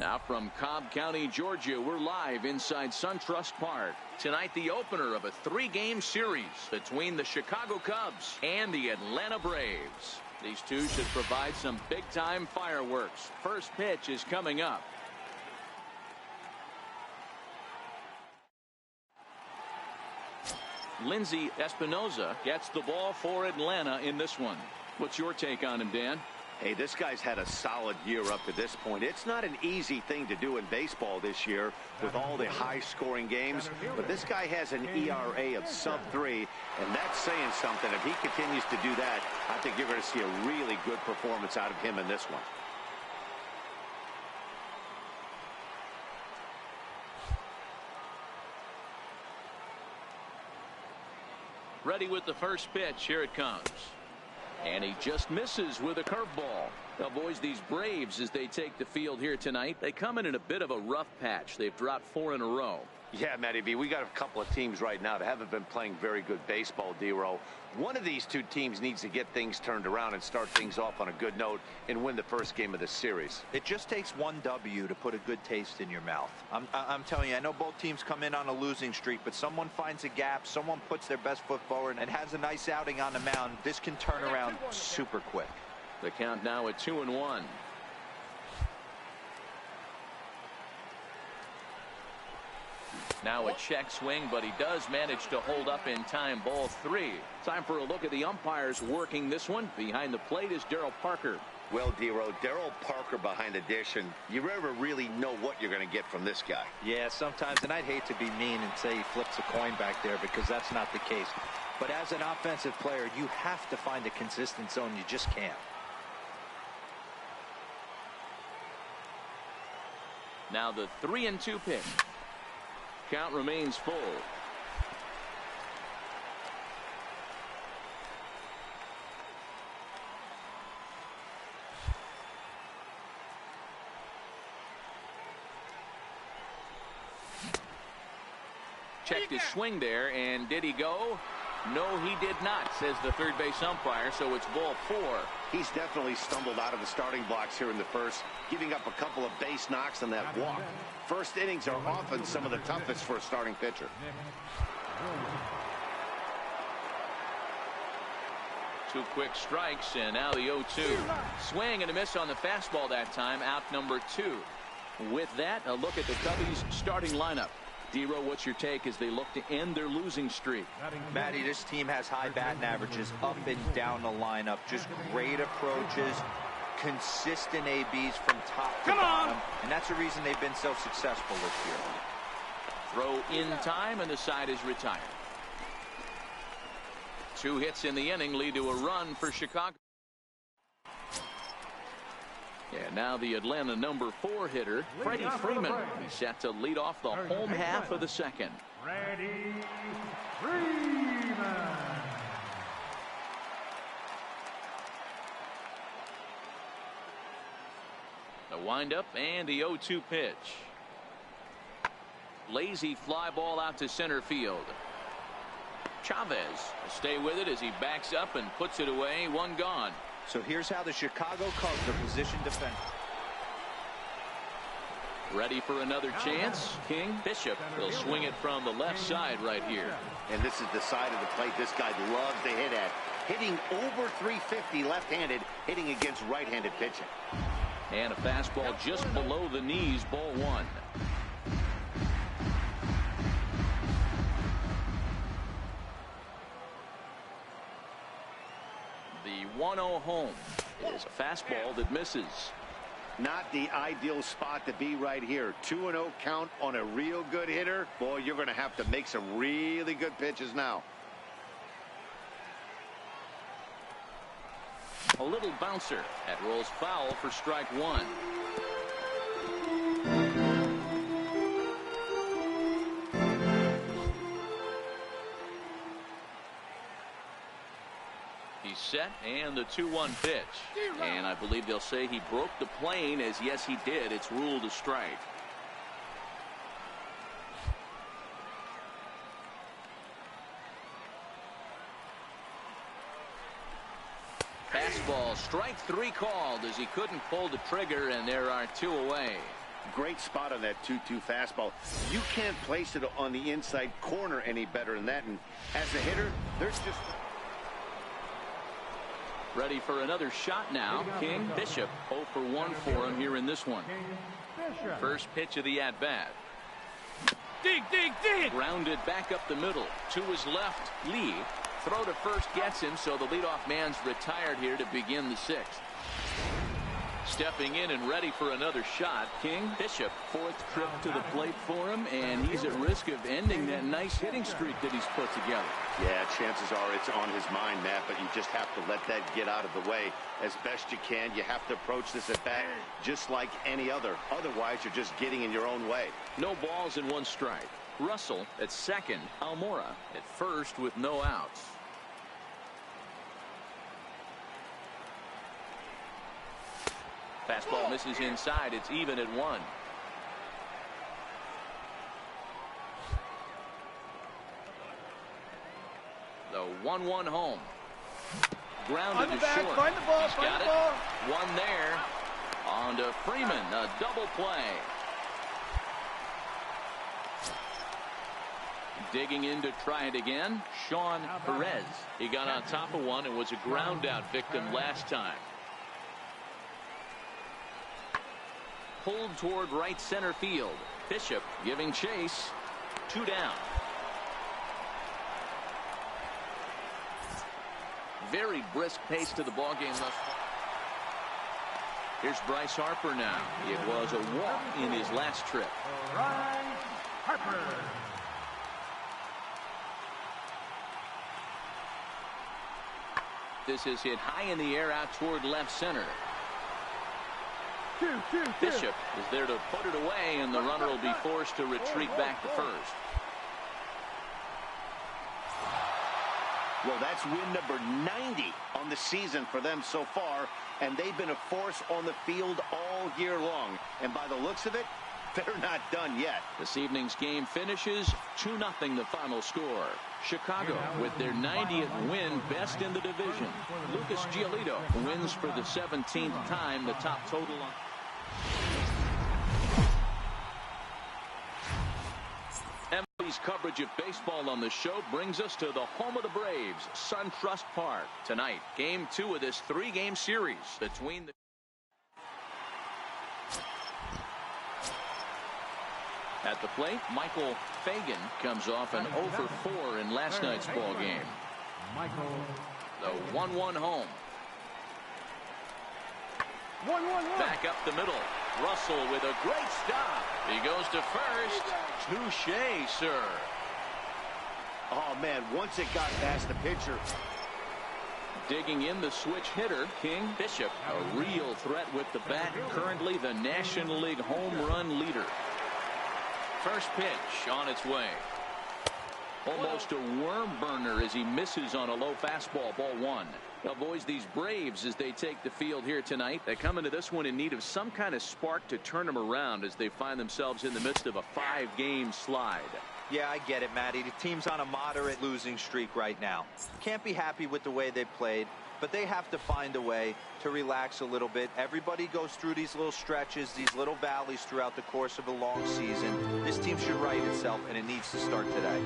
Now from Cobb County, Georgia, we're live inside SunTrust Park. Tonight, the opener of a 3-game series between the Chicago Cubs and the Atlanta Braves. These two should provide some big-time fireworks. First pitch is coming up. Lindsey Espinoza gets the ball for Atlanta in this one. What's your take on him, Dan? Hey, this guy's had a solid year up to this point. It's not an easy thing to do in baseball this year with all the high-scoring games, but this guy has an ERA of sub-3, and that's saying something. If he continues to do that, I think you're going to see a really good performance out of him in this one. Ready with the first pitch. Here it comes. And he just misses with a curveball. Now, boys, these Braves, as they take the field here tonight, they come in a bit of a rough patch. They've dropped 4 in a row. Yeah, Matty B, we got a couple of teams right now that haven't been playing very good baseball, D-Row. One of these two teams needs to get things turned around and start things off on a good note and win the first game of the series. It just takes one W to put a good taste in your mouth. I'm telling you, I know both teams come in on a losing streak, but someone finds a gap, someone puts their best foot forward and has a nice outing on the mound. This can turn around super quick. The count now at 2-1. Now a check swing, but he does manage to hold up in time. Ball 3. Time for a look at the umpires working this one. Behind the plate is Darryl Parker. Well, D-Row, Darryl Parker behind the dish, and you never really know what you're going to get from this guy. Yeah, sometimes, and I'd hate to be mean and say he flips a coin back there because that's not the case. But as an offensive player, you have to find a consistent zone. You just can't. Now the 3-2 pitch. Count remains full. Checked his swing there, and did he go? No, he did not, says the third base umpire, so it's ball 4. He's definitely stumbled out of the starting blocks here in the first, giving up a couple of base knocks on that walk. First innings are often some of the toughest for a starting pitcher. Two quick strikes, and now the 0-2. Swing and a miss on the fastball that time, out number 2. With that, a look at the Cubbies' starting lineup. D-Row, what's your take as they look to end their losing streak? Matty, this team has high batting averages up and down the lineup. Just great approaches, consistent ABs from top to bottom. And that's the reason they've been so successful this year. Throw in time, and the side is retired. 2 hits in the inning lead to a run for Chicago. And now the Atlanta number 4 hitter, Freddie Freeman. He's set to lead off the home half of the second. Freddie Freeman. The windup and the 0-2 pitch. Lazy fly ball out to center field. Chavez will stay with it as he backs up and puts it away. 1 gone. So here's how the Chicago Cubs are positioned defensively. Ready for another chance. King Bishop will swing it from the left side right here. And this is the side of the plate this guy loves to hit at. Hitting over 350 left-handed, hitting against right-handed pitching. And a fastball just below the knees, ball 1. The 1-0 home is a fastball that misses. Not the ideal spot to be right here. 2-0 count on a real good hitter. Boy, you're going to have to make some really good pitches now. A little bouncer that rolls foul for strike 1. He's set, and the 2-1 pitch. And I believe they'll say he broke the plane, as yes he did. It's ruled a strike. Fastball, strike 3 called as he couldn't pull the trigger, and there are 2 away. Great spot on that 2-2 fastball. You can't place it on the inside corner any better than that. And as a hitter, there's just... Ready for another shot now. King. Bishop 0 for 1 for him here in this one. First pitch of the at-bat. Dig, dig, dig! Grounded back up the middle. To his left, Lee. Throw to first gets him, so the leadoff man's retired here to begin the sixth. Stepping in and ready for another shot, King. Bishop, fourth trip to the plate for him, and he's at risk of ending that nice hitting streak that he's put together. Yeah, chances are it's on his mind, Matt, but you just have to let that get out of the way as best you can. You have to approach this at bat just like any other. Otherwise, you're just getting in your own way. No balls and 1 strike. Russell at second. Almora at first with no outs. Fastball misses inside. It's even at 1. The 1-1 home. Grounded to short. Find the ball. He's got it. One there. On to Freeman. A double play. Digging in to try it again. Sean Perez. He got on top of one and was a ground out victim last time. Pulled toward right center field. Bishop giving chase. 2 down. Very brisk pace to the ball game thus far. Here's Bryce Harper now. It was a walk in his last trip. Bryce Harper. This is hit high in the air out toward left center. Bishop is there to put it away, and the runner will be forced to retreat back to first. Well, that's win number 90 on the season for them so far, and they've been a force on the field all year long. And by the looks of it, they're not done yet. This evening's game finishes 2-0 the final score. Chicago with their 90th win, best in the division. Lucas Giolito wins for the 17th time, the top total on. MLB's coverage of baseball on the show brings us to the home of the Braves, SunTrust Park. Tonight, game 2 of this 3-game series between the At the plate, Michael Fagan comes off an 0 for 4 in last night's ball game. The 1-1 home. 1-1-1. Back up the middle. Russell with a great stop. He goes to first. Touche, sir. Oh, man, once it got past the pitcher. Digging in the switch hitter, King. Bishop, a real threat with the bat. Currently the National League home run leader. First pitch on its way. Almost a worm burner as he misses on a low fastball. Ball 1. Avoids these Braves as they take the field here tonight. They come into this one in need of some kind of spark to turn them around as they find themselves in the midst of a 5-game slide. Yeah, I get it, Matty. The team's on a moderate losing streak right now. Can't be happy with the way they played, but they have to find a way to relax a little bit. Everybody goes through these little stretches, these little valleys throughout the course of a long season. This team should right itself, and it needs to start today.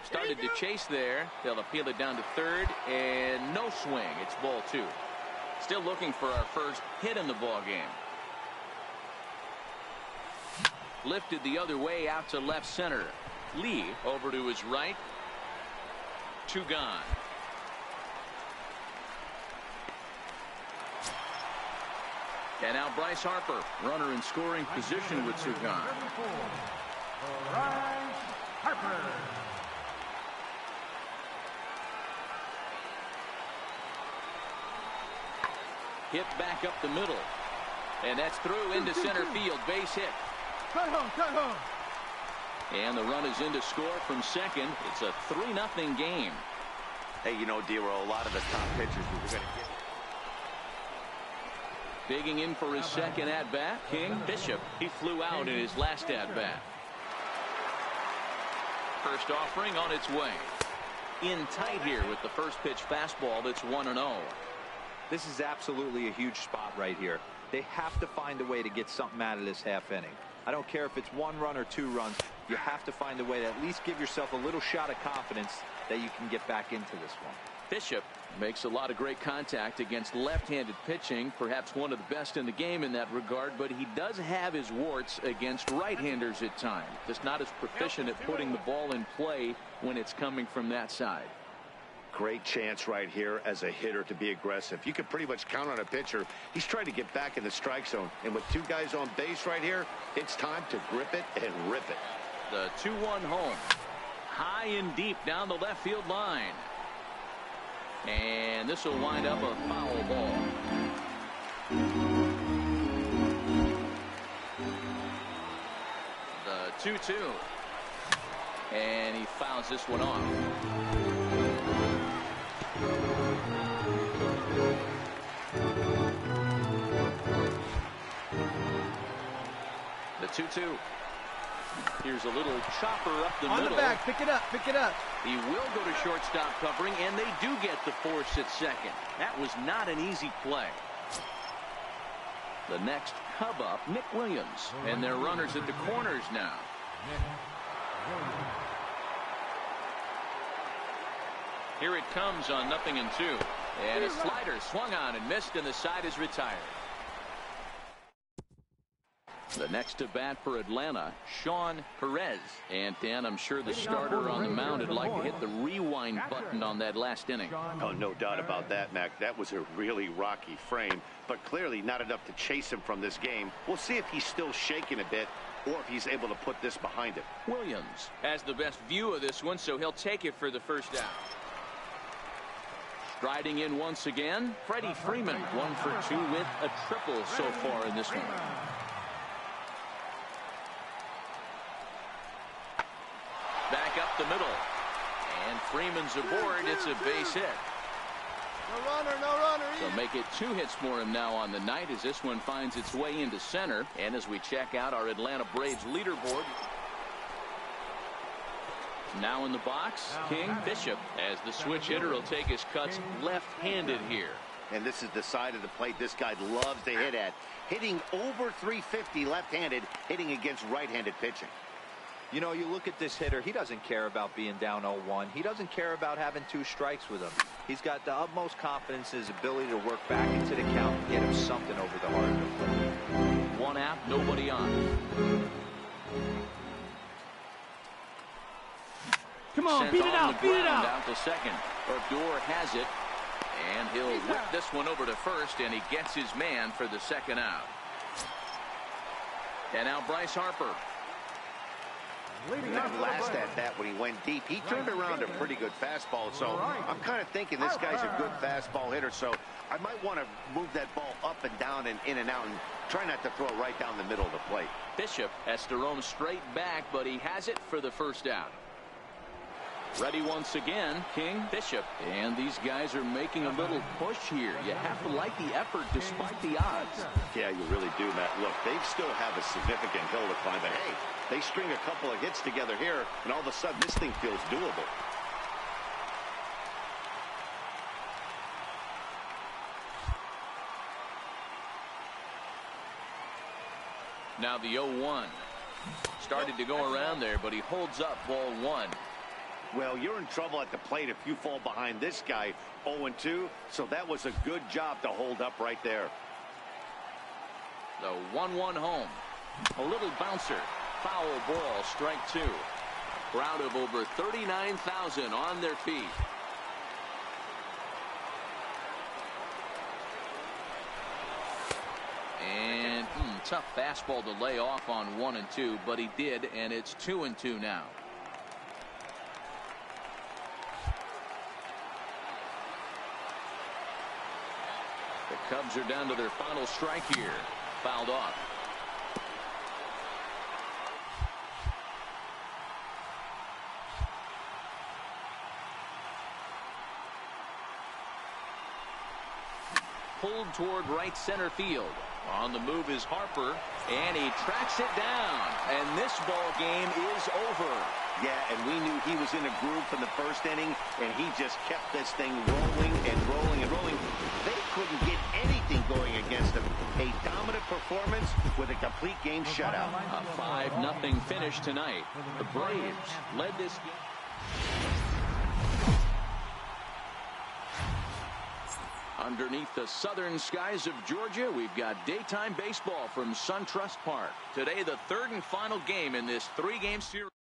Started to chase there. They'll appeal it down to third, and no swing. It's ball 2. Still looking for our first hit in the ball game. Lifted the other way out to left center. Lee over to his right. 2 gone. And now Bryce Harper, runner in scoring position with 2 gone. Bryce Harper. Hit back up the middle. And that's through into center field. Base hit. Cut home. And the run is in to score from second. It's a 3-0 game. Hey, you know, D-Roll, a lot of the top pitchers we were going to get. Digging in for his second at-bat, King. Bishop, he flew out in his last at-bat. First offering on its way. in tight here with the first pitch fastball that's 1-0. This is absolutely a huge spot right here. They have to find a way to get something out of this half inning. I don't care if it's 1 run or 2 runs. You have to find a way to at least give yourself a little shot of confidence that you can get back into this one. Bishop makes a lot of great contact against left-handed pitching, perhaps one of the best in the game in that regard, but he does have his warts against right-handers at times. Just not as proficient at putting the ball in play when it's coming from that side. Great chance right here as a hitter to be aggressive. You can pretty much count on a pitcher. He's trying to get back in the strike zone. And with 2 guys on base right here, it's time to grip it and rip it. The 2-1 home. High and deep down the left field line. And this will wind up a foul ball. The 2-2. And he fouls this one off. The 2-2. Here's a little chopper up the middle. On the back, pick it up, pick it up. He will go to shortstop covering, and they do get the force at second. That was not an easy play. The next Cub up, Nick Williams, and their runners at the corners now. Here it comes on 0-2. And a slider swung on and missed, and the side is retired. The next to bat for Atlanta, Sean Perez. And Dan, I'm sure the starter on the mound would like to hit the rewind button on that last inning. Oh, no doubt about that, Mac. That was a really rocky frame, but clearly not enough to chase him from this game. We'll see if he's still shaking a bit or if he's able to put this behind him. Williams has the best view of this one, so he'll take it for the first out. Striding in once again, Freddie Freeman, 1 for 2 with a triple so far in this one. Back up the middle. And Freeman's aboard. It's a base hit. No runner, no runner. So make it 2 hits for him now on the night as this one finds its way into center. And as we check out our Atlanta Braves leaderboard. Now in the box, King Bishop, as the switch hitter will take his cuts left-handed here. And this is the side of the plate this guy loves to hit at. Hitting over 350 left-handed, hitting against right-handed pitching. You know, you look at this hitter, he doesn't care about being down 0-1. He doesn't care about having 2 strikes with him. He's got the utmost confidence in his ability to work back into the count and get him something over the hard. 1 out, nobody on. Come on, beat it out, beat it out. Out to second. Odor has it. And he'll whip this one over to first, and he gets his man for the second out. And now Bryce Harper. That last at bat when he went deep, he turned around a pretty good fastball. So I'm kind of thinking this guy's a good fastball hitter. So I might want to move that ball up and down and in and out and try not to throw it right down the middle of the plate. Bishop has to roam straight back, but he has it for the first out. Ready once again, King Bishop. And these guys are making a little push here. You have to like the effort despite the odds. Yeah, you really do, Matt. Look, they still have a significant hill to climb, but hey, they string a couple of hits together here, and all of a sudden this thing feels doable. Now the 0-1. Started to go around there, but he holds up ball 1. Well, you're in trouble at the plate if you fall behind this guy 0-2, so that was a good job to hold up right there. The 1-1 home. A little bouncer. Foul ball, strike 2. Crowd of over 39,000 on their feet. And tough fastball to lay off on 1 and 2, but he did, and it's 2 and 2 now. The Cubs are down to their final strike here. Fouled off. Pulled toward right center field. On the move is Harper, and he tracks it down. And this ball game is over. Yeah, and we knew he was in a groove from the first inning, and he just kept this thing rolling and rolling and rolling. They couldn't get anything going against him. A dominant performance with a complete game shutout. A 5-0 finish tonight. The Braves led this game. Underneath the southern skies of Georgia, we've got daytime baseball from SunTrust Park. Today, the third and final game in this 3-game series.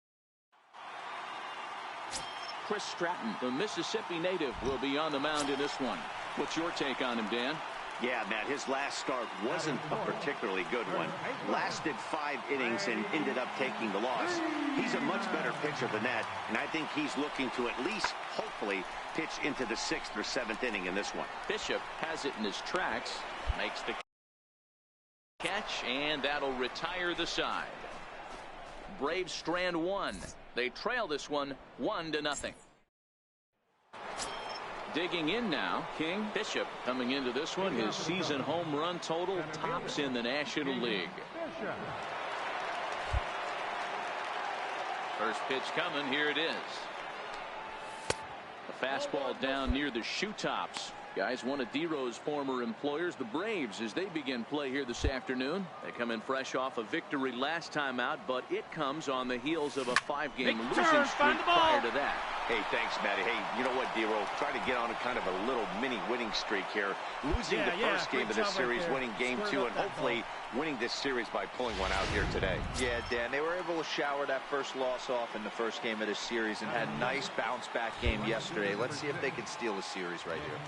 Chris Stratton, the Mississippi native, will be on the mound in this one. What's your take on him, Dan? Yeah, Matt, his last start wasn't a particularly good one. Lasted 5 innings and ended up taking the loss. He's a much better pitcher than that, and I think he's looking to at least, hopefully, pitch into the 6th or 7th inning in this one. Bishop has it in his tracks, makes the catch, and that'll retire the side. Braves strand 1. They trail this one 1-0. Digging in now, King. Bishop coming into this one. His season home run total tops in the National League. First pitch coming. Here it is. A fastball down near the shoe tops. Guys, one of D-Rose former employers, the Braves, as they begin play here this afternoon. They come in fresh off a victory last time out, but it comes on the heels of a 5-game losing streak prior to that. Hey, thanks, Matty. Hey, you know what, D-Rose? Try to get on a kind of a little mini winning streak here. Losing the first game of this series, winning game 2, and hopefully winning this series by pulling one out here today. Yeah, Dan, they were able to shower that first loss off in the first game of this series and had a nice bounce-back game yesterday. Let's see if they can steal the series right here.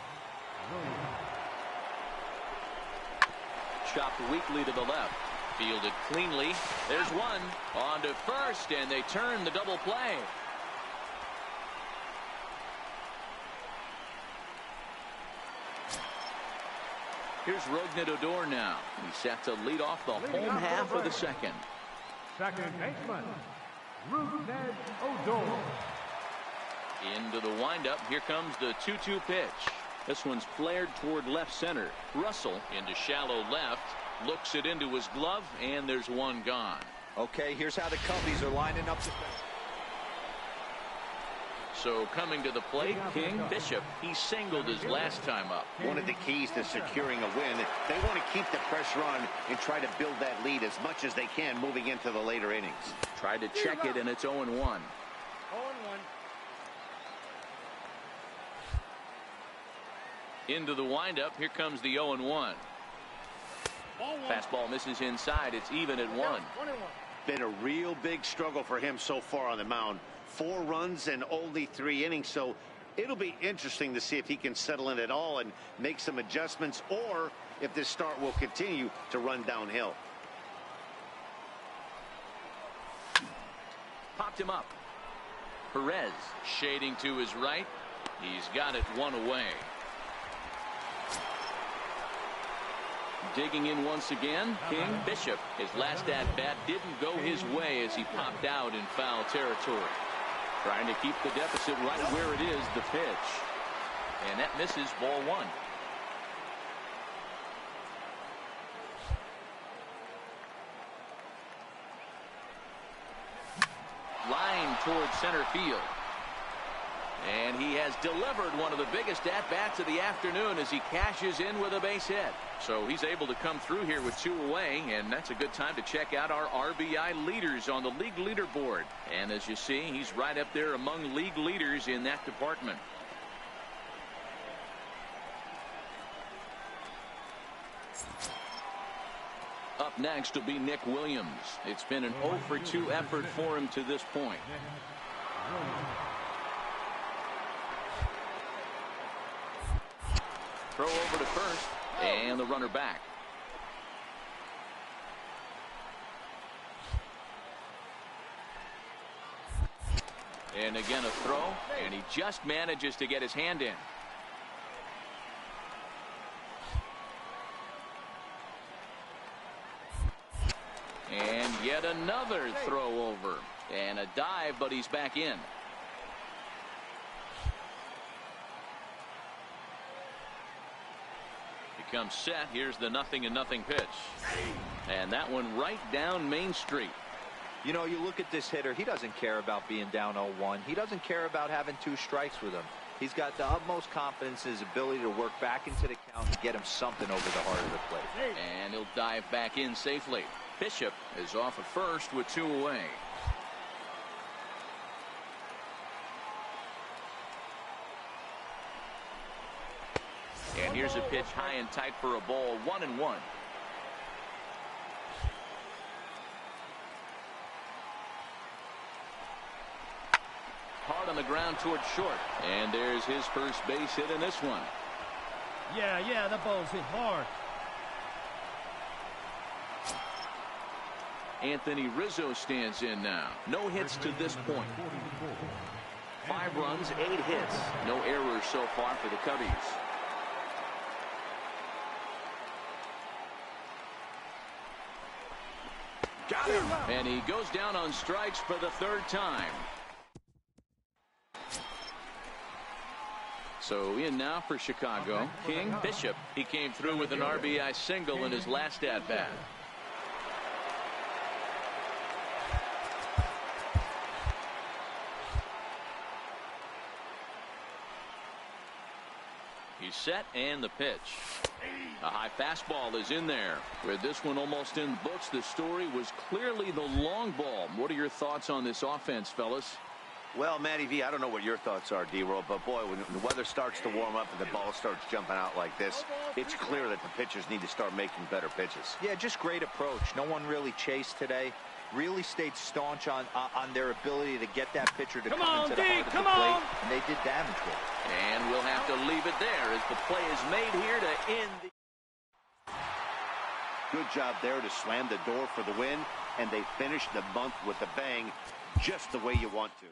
Chopped weakly to the left. Fielded cleanly. There's one. On to first, and they turn the double play. Here's Rougned Odor now. He's set to lead off the home half of the second. Second baseman, Rougned Odor. Into the windup. Here comes the 2-2 pitch. This one's flared toward left center. Russell into shallow left. Looks it into his glove, and there's one gone. Okay, here's how the Cubbies are lining up. So coming to the plate, King. Bishop. He singled his last time up. One of the keys to securing a win, they want to keep the pressure on and try to build that lead as much as they can moving into the later innings. Tried to check it, and it's 0-1. 0-1. Into the windup. Here comes the 0-1. Fastball misses inside. It's even at 1. Been a real big struggle for him so far on the mound. 4 runs and only 3 innings, so it'll be interesting to see if he can settle in at all and make some adjustments, or if this start will continue to run downhill. Popped him up. Perez shading to his right. He's got it 1 away. Digging in once again, King. Bishop. His last at-bat didn't go his way as he popped out in foul territory. Trying to keep the deficit right where it is, the pitch. And that misses, ball 1. Line towards center field. And he has delivered one of the biggest at-bats of the afternoon as he cashes in with a base hit. So he's able to come through here with 2 away, and that's a good time to check out our RBI leaders on the league leaderboard. And as you see, he's right up there among league leaders in that department. Up next will be Nick Williams. It's been an 0-for-2 effort for him to this point. Throw over to first, and the runner back. And again a throw, and he just manages to get his hand in. And yet another throw over, and a dive, but he's back in. Comes set. Here's the 0-0 pitch, and that one right down Main Street. You know, you look at this hitter, he doesn't care about being down 0-1. He doesn't care about having 2 strikes with him. He's got the utmost confidence in his ability to work back into the count and get him something over the heart of the plate. And he'll dive back in safely. Bishop is off at first with 2 away. And here's a pitch high and tight for a ball, 1-1. Hard on the ground towards short. And there's his first base hit in this one. Yeah, that ball's hit hard. Anthony Rizzo stands in now. No hits to this point. 5 runs, 8 hits. No errors so far for the Cubbies. Got him. And he goes down on strikes for the 3rd time. So in now for Chicago, King. Bishop, he came through with an RBI single in his last at-bat. He's set, and the pitch. A high fastball is in there. With this one almost in the books, the story was clearly the long ball. What are your thoughts on this offense, fellas? Well, Matty V, I don't know what your thoughts are, D-Roll, but boy, when the weather starts to warm up and the ball starts jumping out like this, it's clear that the pitchers need to start making better pitches. Yeah, just great approach. No one really chased today. Really stayed staunch on their ability to get that pitcher to come into the heart of the plate, and they did damage with it. And we'll have to leave it there as the play is made here to end the... Good job there to slam the door for the win, and they finished the month with a bang, just the way you want to.